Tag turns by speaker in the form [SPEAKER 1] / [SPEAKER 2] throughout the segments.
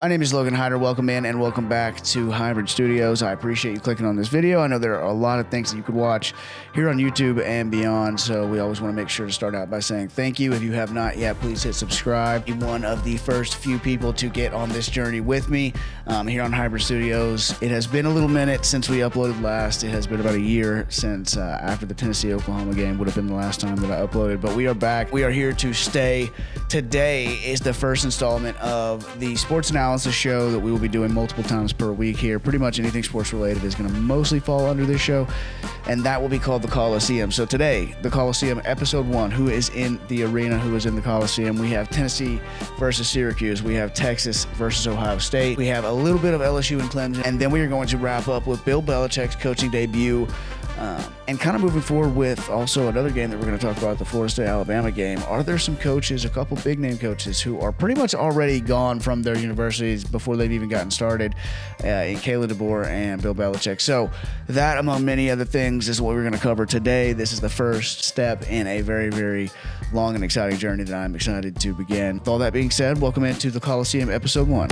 [SPEAKER 1] My name is Logan Hyder. Welcome in and welcome back to Hybrid Studios. I appreciate you clicking on this video. I know there are a lot of things that you could watch here on YouTube and beyond, so we always want to make sure to start out by saying thank you. If you have not yet, please hit subscribe. Be one of the first few people to get on this journey with me here on Hybrid Studios. It has been a little minute since we uploaded last. It has been about a year since after the Tennessee-Oklahoma game would have been the last time that I uploaded, but we are back. We are here to stay. Today is the first installment of the sports analysis show that we will be doing multiple times per week here. Pretty much anything sports related is going to mostly fall under this show, and that will be called the Coliseum. So today, the Coliseum, episode 1, who is in the arena, who is in the Coliseum. We have Tennessee versus Syracuse. We have Texas versus Ohio State. We have a little bit of LSU and Clemson, and then we are going to wrap up with Bill Belichick's coaching debut. And kind of moving forward with also another game that we're going to talk about, the Florida State-Alabama game. Are there some coaches, a couple big-name coaches, who are pretty much already gone from their universities before they've even gotten started in Kalen DeBoer and Bill Bellichik? So that, among many other things, is what we're going to cover today. This is the first step in a very, very long and exciting journey that I'm excited to begin. With all that being said, welcome into the Coliseum, episode 1.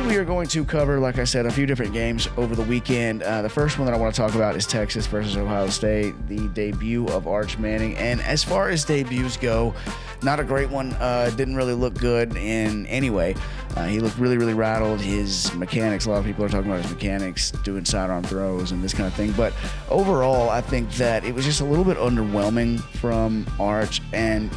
[SPEAKER 1] We are going to cover, like I said, a few different games over the weekend. The first one that I want to talk about is Texas versus Ohio State, the debut of Arch Manning. And as far as debuts go, not a great one. Didn't really look good in any way. He looked really, really rattled. His mechanics, a lot of people are talking about his mechanics, doing sidearm throws and this kind of thing. But overall, I think that it was just a little bit underwhelming from Arch. And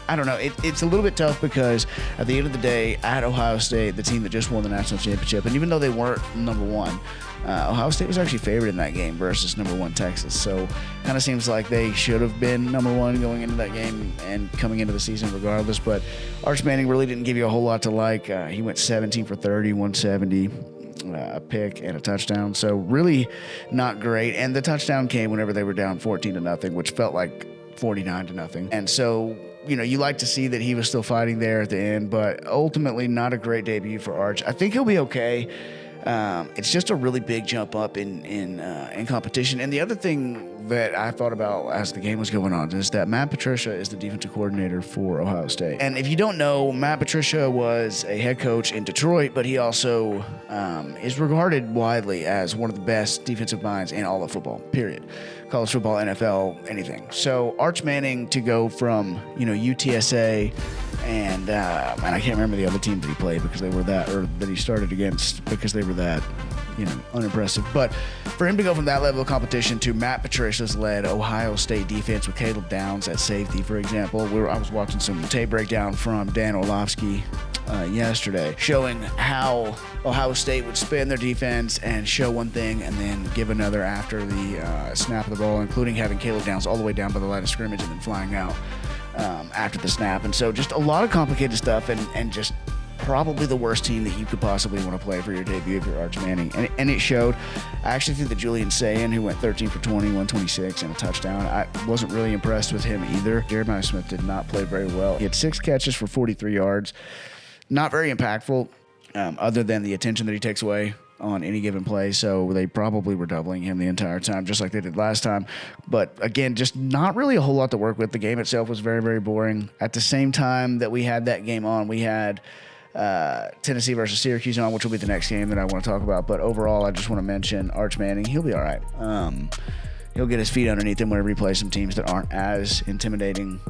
[SPEAKER 1] I don't know, it's a little bit tough because at the end of the day, at Ohio State, the team that just won the national championship, and even though they weren't number one, Ohio State was actually favored in that game versus number 1 Texas. So kind of seems like they should have been number 1 going into that game and coming into the season regardless. But Arch Manning really didn't give you a whole lot to like. He went 17 for 30, 170, a pick and a touchdown. So really not great. And the touchdown came whenever they were down 14-0, which felt like 49-0. And so, you know, you like to see that he was still fighting there at the end, but ultimately not a great debut for Arch. I think he'll be okay. It's just a really big jump up in competition. And the other thing that I thought about as the game was going on is that Matt Patricia is the defensive coordinator for Ohio State. And if you don't know, Matt Patricia was a head coach in Detroit, but he also is regarded widely as one of the best defensive minds in all of football, period. College football, NFL, anything. So Arch Manning to go from, UTSA and I can't remember the other team that he played because they were that, or that he started against because they were that, unimpressive. But for him to go from that level of competition to Matt Patricia's led Ohio State defense with Caleb Downs at safety, for example. I was watching some tape breakdown from Dan Orlovsky yesterday showing how Ohio State would spin their defense and show one thing and then give another after the snap of the ball, including having Caleb Downs all the way down by the line of scrimmage and then flying out after the snap. And so just a lot of complicated stuff and just probably the worst team that you could possibly want to play for your debut if you're Arch Manning. And it showed. I actually think that Julian Sayin, who went 13 for 20, 126, and a touchdown, I wasn't really impressed with him either. Jeremiah Smith did not play very well. He had 6 catches for 43 yards. Not very impactful, other than the attention that he takes away on any given play. So they probably were doubling him the entire time, just like they did last time. But again, just not really a whole lot to work with. The game itself was very, very boring. At the same time that we had that game on, we had Tennessee versus Syracuse on, which will be the next game that I want to talk about. But overall, I just want to mention Arch Manning. He'll be all right. He'll get his feet underneath him whenever he plays some teams that aren't as intimidating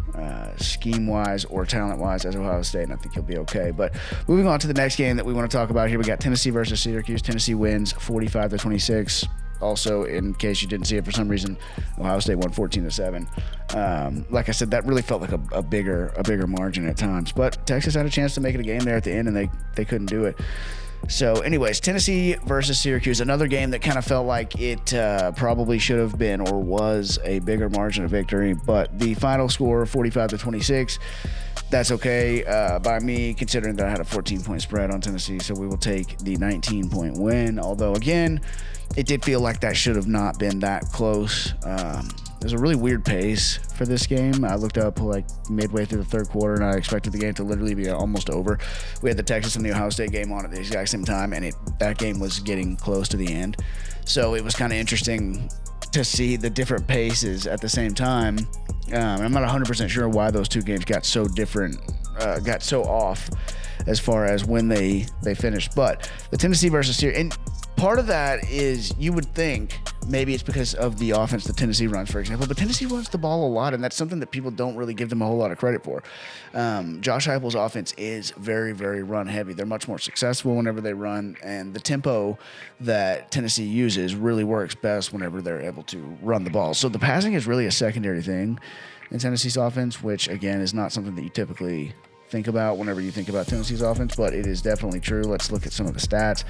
[SPEAKER 1] scheme-wise or talent-wise as Ohio State, and I think he'll be okay. But moving on to the next game that we want to talk about here, we got Tennessee versus Syracuse. Tennessee wins 45-26. Also, in case you didn't see it for some reason, Ohio State won 14-7. Like I said, that really felt like a bigger margin at times. But Texas had a chance to make it a game there at the end, and they couldn't do it. So anyways, Tennessee versus Syracuse, another game that kind of felt like it probably should have been or was a bigger margin of victory. But the final score, 45-26, that's okay by me, considering that I had a 14-point spread on Tennessee. So we will take the 19-point win. Although, again, it did feel like that should have not been that close. There's a really weird pace for this game. I looked up like midway through the third quarter, and I expected the game to literally be almost over. We had the Texas and the Ohio State game on at the exact same time, and that game was getting close to the end. So it was kind of interesting to see the different paces at the same time. And I'm not 100% sure why those two games got so different, got so off as far as when they finished. But the Tennessee versus Syracuse, and part of that is you would think maybe it's because of the offense that Tennessee runs, for example. But Tennessee runs the ball a lot, and that's something that people don't really give them a whole lot of credit for. Josh Heupel's offense is very, very run heavy. They're much more successful whenever they run, and the tempo that Tennessee uses really works best whenever they're able to run the ball. So the passing is really a secondary thing in Tennessee's offense, which, again, is not something that you typically think about whenever you think about Tennessee's offense, but it is definitely true. Let's look at some of the stats.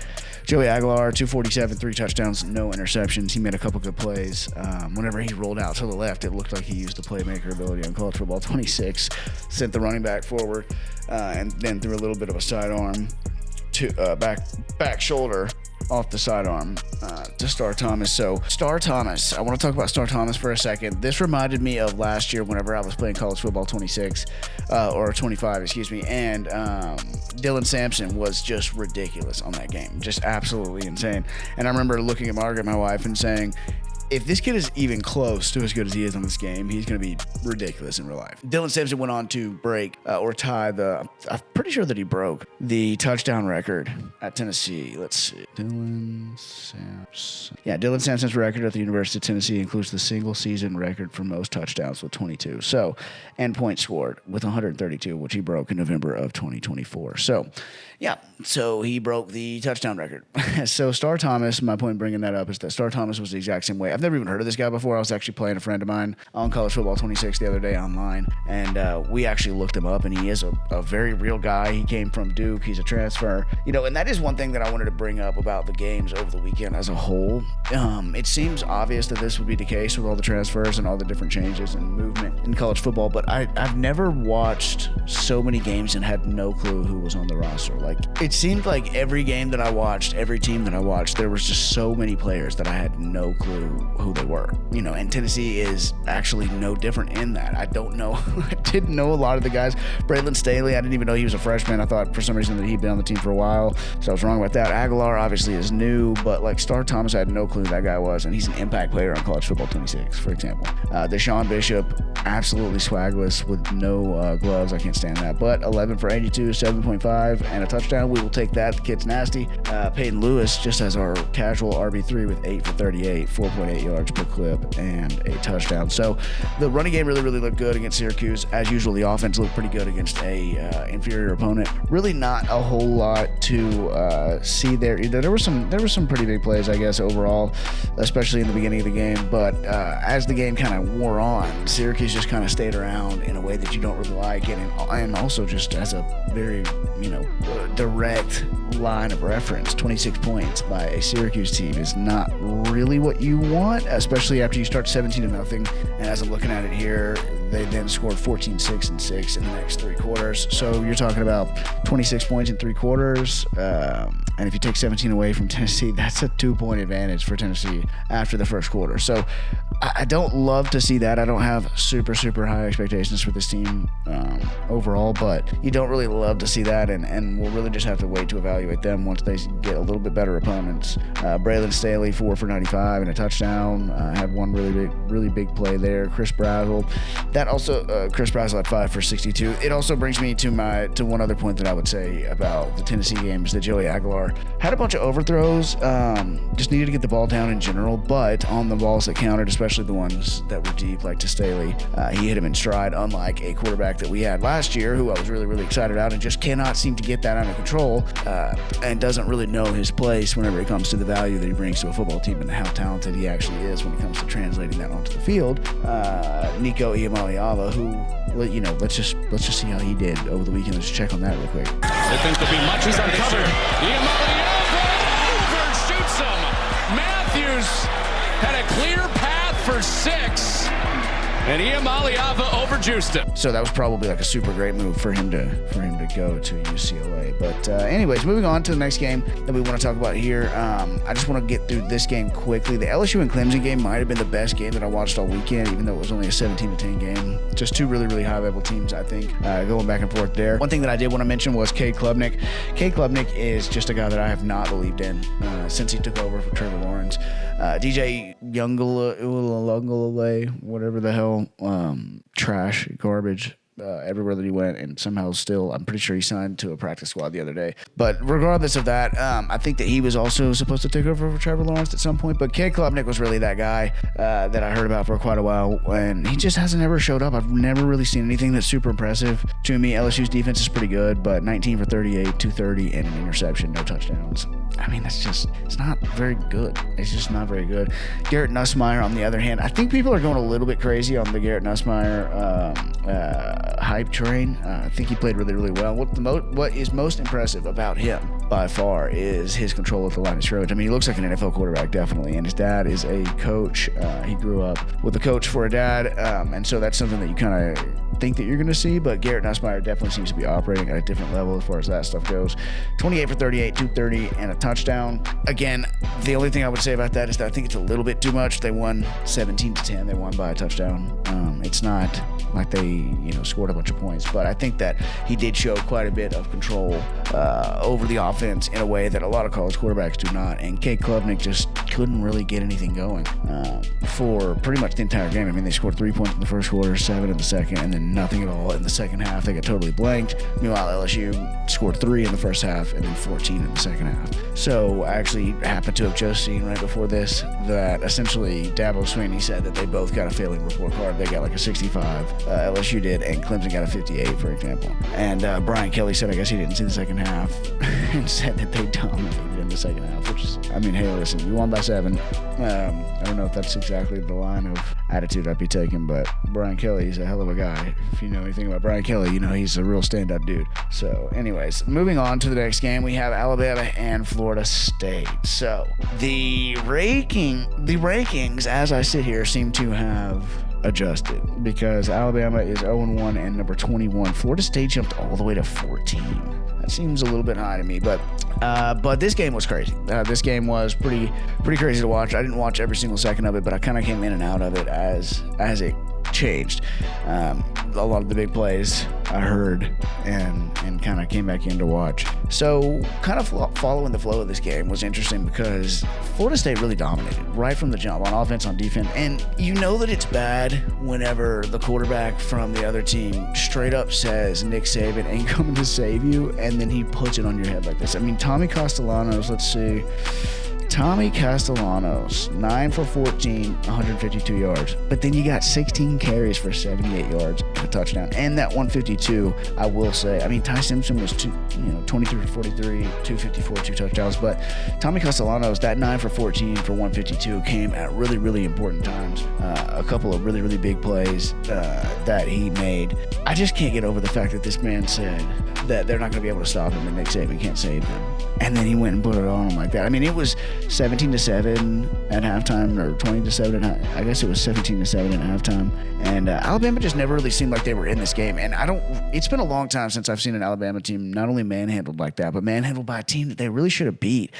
[SPEAKER 1] Joey Aguilar, 247, 3 touchdowns, no interceptions. He made a couple good plays. Whenever he rolled out to the left, it looked like he used the playmaker ability on College Football 26, sent the running back forward, and then threw a little bit of a sidearm to back shoulder off the sidearm to Star Thomas. So Star Thomas, I want to talk about Star Thomas for a second. This reminded me of last year whenever I was playing College Football 26 or 25, excuse me, and Dylan Sampson was just ridiculous on that game, just absolutely insane. And I remember looking at Margaret, my wife, and saying, if this kid is even close to as good as he is on this game, he's going to be ridiculous in real life. Dylan Sampson went on to break or tie I'm pretty sure that he broke the touchdown record at Tennessee. Let's see. Dylan Sampson. Yeah, Dylan Sampson's record at the University of Tennessee includes the single season record for most touchdowns with 22. So, and points scored with 132, which he broke in November of 2024. So, yeah, so he broke the touchdown record. So Star Thomas, my point in bringing that up is that Star Thomas was the exact same way. I've never even heard of this guy before. I was actually playing a friend of mine on College Football 26 the other day online, and we actually looked him up, and he is a very real guy. He came from Duke. He's a transfer. And that is one thing that I wanted to bring up about the games over the weekend as a whole. It seems obvious that this would be the case with all the transfers and all the different changes and movement in college football, but I've never watched so many games and had no clue who was on the roster. Like, it seemed like every game that I watched, every team that I watched, there was just so many players that I had no clue who they were. And Tennessee is actually no different in that. I don't know. I didn't know a lot of the guys. Braylon Staley, I didn't even know he was a freshman. I thought for some reason that he'd been on the team for a while, so I was wrong about that. Aguilar obviously is new, but like Star Thomas, I had no clue who that guy was, and he's an impact player on College Football 26, for example. Deshaun Bishop, absolutely swagless with no gloves. I can't stand that. But 11 for 82, 7.5, and a touchdown. We will take that. The kid's nasty. Peyton Lewis just as our casual RB3 with 8 for 38, 4.8 yards per clip, and a touchdown. So the running game really, really looked good against Syracuse. As usual, the offense looked pretty good against a inferior opponent. Really not a whole lot to see there either. There were some pretty big plays, I guess, overall, especially in the beginning of the game. But as the game kind of wore on, Syracuse just kind of stayed around in a way that you don't really like, and also just as a very, direct line of reference, 26 points by a Syracuse team is not really what you want, especially after you start 17-0. And as I'm looking at it here, they then scored 14, 6, and 6 in the next 3 quarters. So you're talking about 26 points in 3 quarters. And if you take 17 away from Tennessee, that's a 2-point advantage for Tennessee after the first quarter. So I don't love to see that. I don't have super, super high expectations for this team overall, but you don't really love to see that. And we'll really just have to wait to evaluate them once they get a little bit better opponents. Braylon Staley, 4 for 95 and a touchdown. Had one really big play there. Chris Brazzell. Chris Brazzell had 5 for 62. It also brings me to one other point that I would say about the Tennessee games, that Joey Aguilar had a bunch of overthrows, just needed to get the ball down in general, but on the balls that counted, especially the ones that were deep, like to Staley, he hit him in stride, unlike a quarterback that we had last year, who I was really, really excited about, and just cannot seem to get that under control, and doesn't really know his place whenever it comes to the value that he brings to a football team and how talented he actually is when it comes to translating that onto the field. Nico Iamaleava, who, let's just see how he did over the weekend. Let's check on that real quick.
[SPEAKER 2] There thinks to be much. He's uncovered. Iamaleava overshoots him. Matthews had a clear path for 6, and Iamaleava overjuiced him.
[SPEAKER 1] So that was probably like a super great move for him to go to UCLA. But anyways, moving on to the next game that we want to talk about here. I just want to get through this game quickly. The LSU and Clemson game might have been the best game that I watched all weekend, even though it was only a 17-10 game. Just two really, really high-level teams, I think, going back and forth there. One thing that I did want to mention was Cade Klubnik. Cade Klubnik is just a guy that I have not believed in since he took over for Trevor Lawrence. DJ Youngale, whatever the hell, trash, garbage. Everywhere that he went, and somehow still, I'm pretty sure he signed to a practice squad the other day. But regardless of that, I think that he was also supposed to take over for Trevor Lawrence at some point. But Cade Klubnik was really that guy that I heard about for quite a while, and he just hasn't ever showed up. I've never really seen anything that's super impressive. To me, LSU's defense is pretty good, but 19 for 38, 230, and an interception, no touchdowns. I mean, it's not very good. It's just not very good. Garrett Nussmeier, on the other hand, I think people are going a little bit crazy on the Garrett Nussmeier hype train. I think he played really, really well. What is most impressive about him by far is his control at the line of scrimmage. I mean, he looks like an NFL quarterback, definitely, and his dad is a coach. He grew up with a coach for a dad, and so that's something that you kind of think that you're going to see, but Garrett Nussmeier definitely seems to be operating at a different level as far as that stuff goes. 28 for 38, 230, and a touchdown. Again, the only thing I would say about that is that I think it's a little bit too much. They won 17-10. They won by a touchdown. It's not like they, scored a bunch of points, but I think that he did show quite a bit of control over the offense in a way that a lot of college quarterbacks do not, and Cade Klubnik just couldn't really get anything going for pretty much the entire game. I mean, they scored 3 points in the first quarter, 7 in the second, and then nothing at all in the second half. They got totally blanked. Meanwhile, LSU scored 3 in the first half and then 14 in the second half. So I actually happened to have just seen right before this that essentially Dabo Swinney said that they both got a failing report card. They got like a 65, LSU did, and Clemson got a 58, for example. And Brian Kelly said, I guess he didn't see the second half, and said that they dominated in the second half, which is, I mean, hey, listen, we won by 7. I don't know if that's exactly the line of attitude I'd be taking, but Brian Kelly is a hell of a guy. If you know anything about Brian Kelly, he's a real stand-up dude. So anyways, moving on to the next game, we have Alabama and Florida State. So the rankings, as I sit here, seem to have adjusted because Alabama is 0-1 and number 21. Florida State jumped all the way to 14. That seems a little bit high to me, but this game was crazy. This game was pretty crazy to watch. I didn't watch every single second of it, but I kind of came in and out of it as it changed. A lot of the big plays I heard and kind of came back in to watch. So kind of following the flow of this game was interesting because Florida State really dominated right from the jump on offense, on defense. And you know that it's bad whenever the quarterback from the other team straight up says Nick Saban ain't coming to save you, and then he puts it on your head like this. I mean, Tommy Castellanos, let's see. Tommy Castellanos, 9 for 14, 152 yards. But then you got 16 carries for 78 yards, a touchdown. And that 152, I will say. I mean, Ty Simpson was 23 for 43, 254, 2 touchdowns. But Tommy Castellanos, that 9 for 14 for 152 came at really, really important times. A couple of really, really big plays that he made. I just can't get over the fact that this man said that they're not going to be able to stop him and Nick Saban can't save them. And then he went and put it on him like that. I mean, it was 17-7 at halftime, or 20-7 at I guess it was 17-7 at halftime. And Alabama just never really seemed like they were in this game. And it's been a long time since I've seen an Alabama team not only manhandled like that, but manhandled by a team that they really should have beat.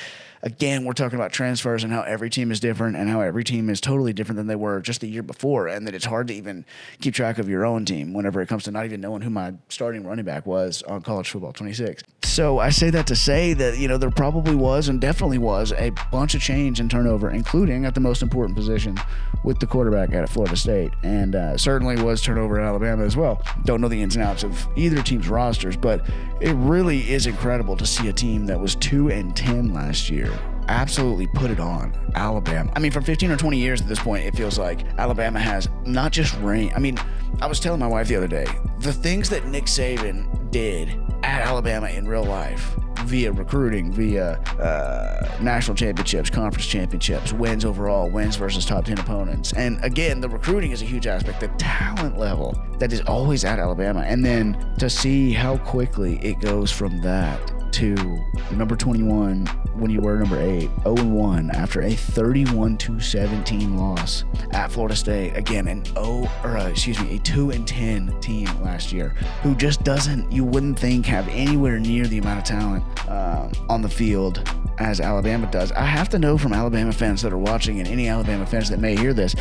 [SPEAKER 1] Again, we're talking about transfers and how every team is different and how every team is totally different than they were just the year before, and that it's hard to even keep track of your own team whenever it comes to not even knowing who my starting running back was on College Football 26. So I say that to say that, there probably was and definitely was a bunch of change and turnover, including at the most important position with the quarterback at Florida State, and certainly was turnover at Alabama as well. Don't know the ins and outs of either team's rosters, but it really is incredible to see a team that was 2-10 last year absolutely put it on Alabama. I mean, for 15 or 20 years at this point, it feels like Alabama has not just reign. I mean, I was telling my wife the other day, the things that Nick Saban did at Alabama in real life, via recruiting, via national championships, conference championships, wins overall, wins versus top 10 opponents. And again, the recruiting is a huge aspect, the talent level that is always at Alabama. And then to see how quickly it goes from that to number 21 when you were number 8, 0-1 after a 31-17 loss at Florida State. Again, a 2-10 team last year who just you wouldn't think have anywhere near the amount of talent on the field as Alabama does. I have to know from Alabama fans that are watching, and any Alabama fans that may hear this,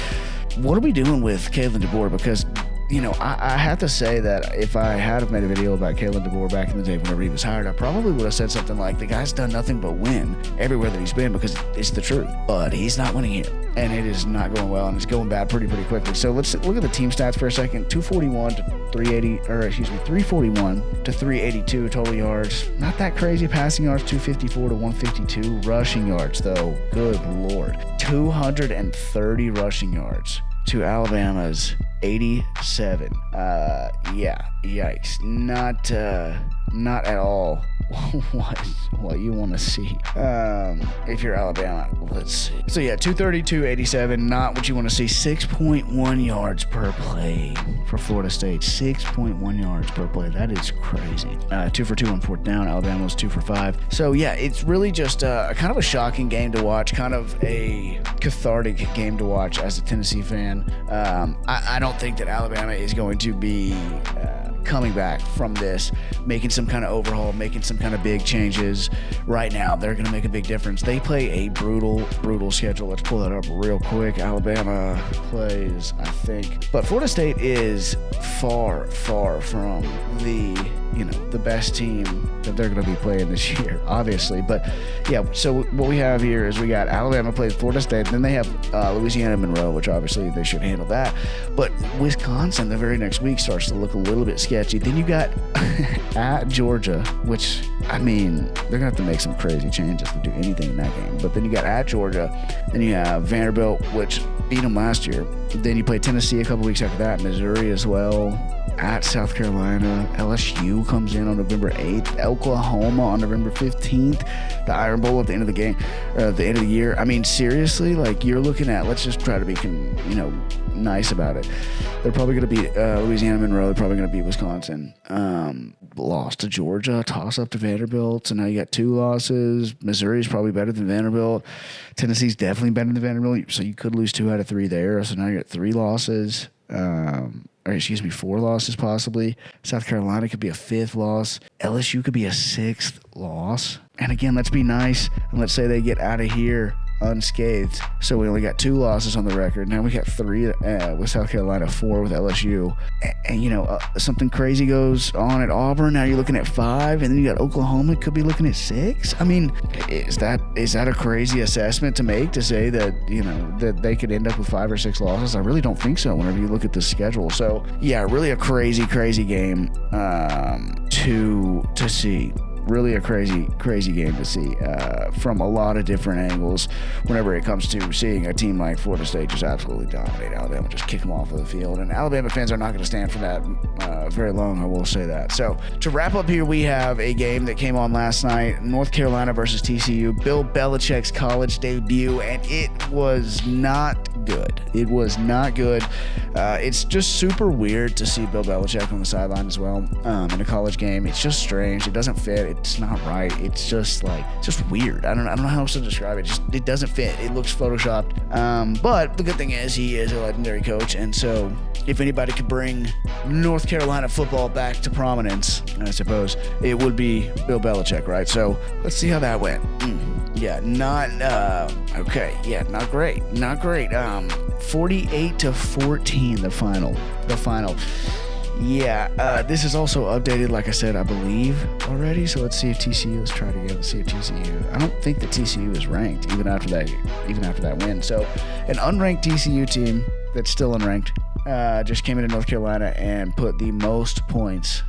[SPEAKER 1] what are we doing with Kalen DeBoer? Because I have to say that if I had made a video about Kalen DeBoer back in the day whenever he was hired, I probably would have said something like, the guy's done nothing but win everywhere that he's been, because it's the truth. But he's not winning here, and it is not going well, and it's going bad pretty quickly. So let's look at the team stats for a second. 341 to 382 total yards. Not that crazy. Passing yards, 254 to 152. Rushing yards, though, good Lord. 230 rushing yards to Alabama's 87. Yikes. Not at all what you want to see. If you're Alabama, let's see. So 232, 87, not what you want to see. 6.1 yards per play for Florida State. 6.1 yards per play. That is crazy. 2 for 2 on fourth down. Alabama was 2 for 5. So it's really just kind of a shocking game to watch, kind of a cathartic game to watch as a Tennessee fan. I don't think that Alabama is going to be coming back from this, making some kind of overhaul, making some kind of big changes right now. They're going to make a big difference. They play a brutal schedule. Let's pull that up real quick. Alabama plays, I think, but Florida State is far from the best team that they're going to be playing this year, obviously. But so what we have here is we got Alabama plays Florida State, then they have Louisiana Monroe, which obviously they should handle that. But Wisconsin the very next week starts to look a little bit sketchy. Then you got at Georgia, which, I mean, they're going to have to make some crazy changes to do anything in that game. But then you got at Georgia, then you have Vanderbilt, which beat them last year. Then you play Tennessee a couple weeks after that, Missouri as well, at South Carolina. LSU comes in on November 8th, Oklahoma on November 15th, the Iron Bowl at the end of the game, the end of the year. I mean, seriously, you're looking at, let's just try to be, nice about it. They're probably going to beat Louisiana Monroe. They're probably going to beat Wisconsin. Lost to Georgia, toss up to Vanderbilt. So now you got 2 losses. Missouri's probably better than Vanderbilt. Tennessee's definitely better than Vanderbilt. So you could lose 2 out of 3 there. So now you got 3 losses. 4 losses possibly. South Carolina could be a 5th loss. LSU could be a 6th loss. And again, let's be nice and let's say they get out of here unscathed. So we only got 2 losses on the record. Now we got 3 with South Carolina, 4 with LSU. And something crazy goes on at Auburn. Now you're looking at 5, and then you got Oklahoma could be looking at 6. I mean, is that a crazy assessment to make, to say that that they could end up with 5 or 6 losses? I really don't think so whenever you look at the schedule. So really a crazy game to see. Really a crazy game to see from a lot of different angles whenever it comes to seeing a team like Florida State just absolutely dominate Alabama, just kick them off of the field. And Alabama fans are not going to stand for that very long, I will say that. So to wrap up here, we have a game that came on last night, North Carolina versus TCU, Bill Belichick's college debut, and it was not good. It was not good. It's just super weird to see Bill Belichick on the sideline as well in a college game. It's just strange. It doesn't fit. It's not right. It's just weird. I don't know how else to describe it. It doesn't fit. It looks photoshopped. But the good thing is he is a legendary coach, and so if anybody could bring North Carolina football back to prominence, I suppose it would be Bill Belichick, right? So let's see how that went. Not great. 48-14, the final. This is also updated, like I said, I believe already. So let's see if TCU. Let's try it again. Let's see if TCU. I don't think that TCU is ranked even after that win. So an unranked TCU team that's still unranked just came into North Carolina and put the most points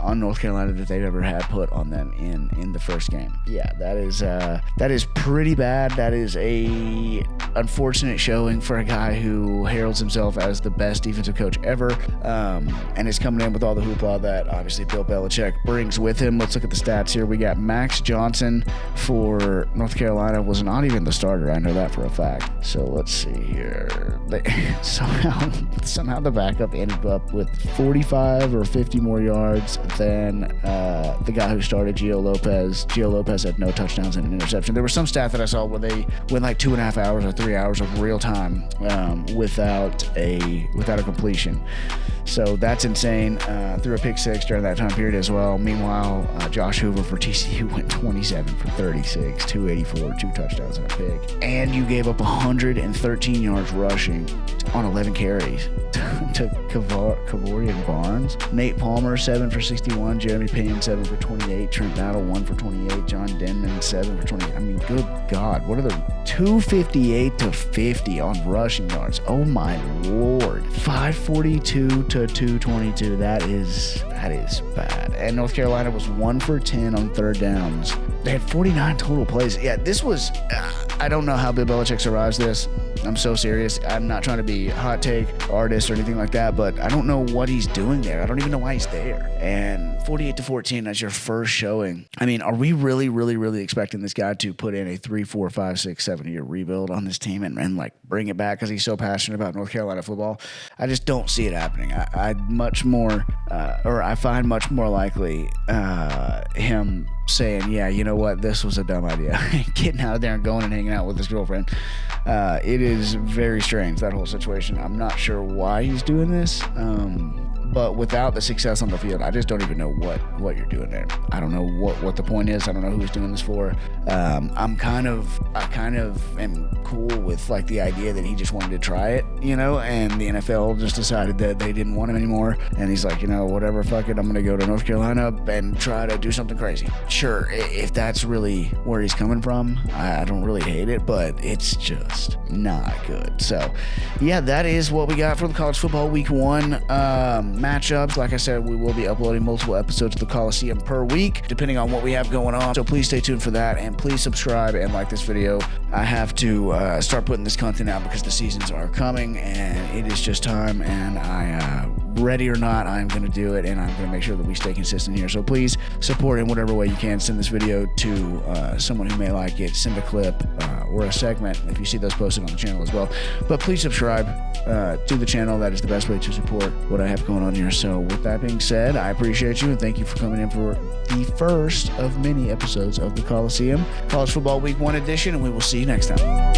[SPEAKER 1] on North Carolina that they've ever had put on them in the first game. That is pretty bad. That is a unfortunate showing for a guy who heralds himself as the best defensive coach ever, and is coming in with all the hoopla that obviously Bill Belichick brings with him. Let's look at the stats here. We got Max Johnson for North Carolina was not even the starter. I know that for a fact. So let's see here. Somehow the backup ended up with 45 or 50 more yards than the guy who started, Gio Lopez. Gio Lopez had no touchdowns and an interception. There was some stat that I saw where they went like 2.5 hours or 3 hours of real time without a completion. So that's insane. Threw a pick 6 during that time period as well. Meanwhile, Josh Hoover for TCU went 27 for 36, 284, 2 touchdowns and a pick. And you gave up 113 yards rushing on 11 carries to Kavorian Barnes. Nate Palmer, 7 for 61. Jeremy Payne, 7 for 28. Trent Battle, 1 for 28. John Denman, 7 for 20. I mean, good God. What are the 258 to 50 on rushing yards? Oh, my Lord. 542 to 222. That is bad. And North Carolina was 1 for 10 on third downs. They had 49 total plays. Yeah, this was... I don't know how Bill Bellichik survives this. I'm so serious. I'm not trying to be a hot take artist or anything like that, but I don't know what he's doing there. I don't even know why he's there. And 48 to 14 as your first showing. I mean, are we really, really, really expecting this guy to put in a 3, 4, 5, 6, 7 year rebuild on this team and like bring it back because he's so passionate about North Carolina football? I just don't see it happening. I find much more likely him saying, yeah, you know what, this was a dumb idea. Getting out of there and going and hanging out with his girlfriend. It is very strange, that whole situation. I'm not sure why he's doing this. But without the success on the field, I just don't even know what you're doing there. I don't know what the point is. I don't know who he's doing this for. I kind of am cool with like the idea that he just wanted to try it, you know, and the NFL just decided that they didn't want him anymore. And he's like, you know, whatever, fuck it. I'm going to go to North Carolina and try to do something crazy. Sure, if that's really where he's coming from, I don't really hate it, but it's just not good. So, yeah, that is what we got for the college football week 1 matchups. Like I said, we will be uploading multiple episodes of the Coliseum per week, depending on what we have going on. So please stay tuned for that, and please subscribe and like this video. I have to start putting this content out because the seasons are coming, and it is just time, and ready or not, I'm going to do it, and I'm going to make sure that we stay consistent here. So please support in whatever way you can. Send this video to someone who may like it. Send a clip or a segment if you see those posted on the channel as well. But please subscribe to the channel. That is the best way to support what I have going on here. So with that being said, I appreciate you, and thank you for coming in for the first of many episodes of the Coliseum College Football Week 1 edition, and we will see you next time.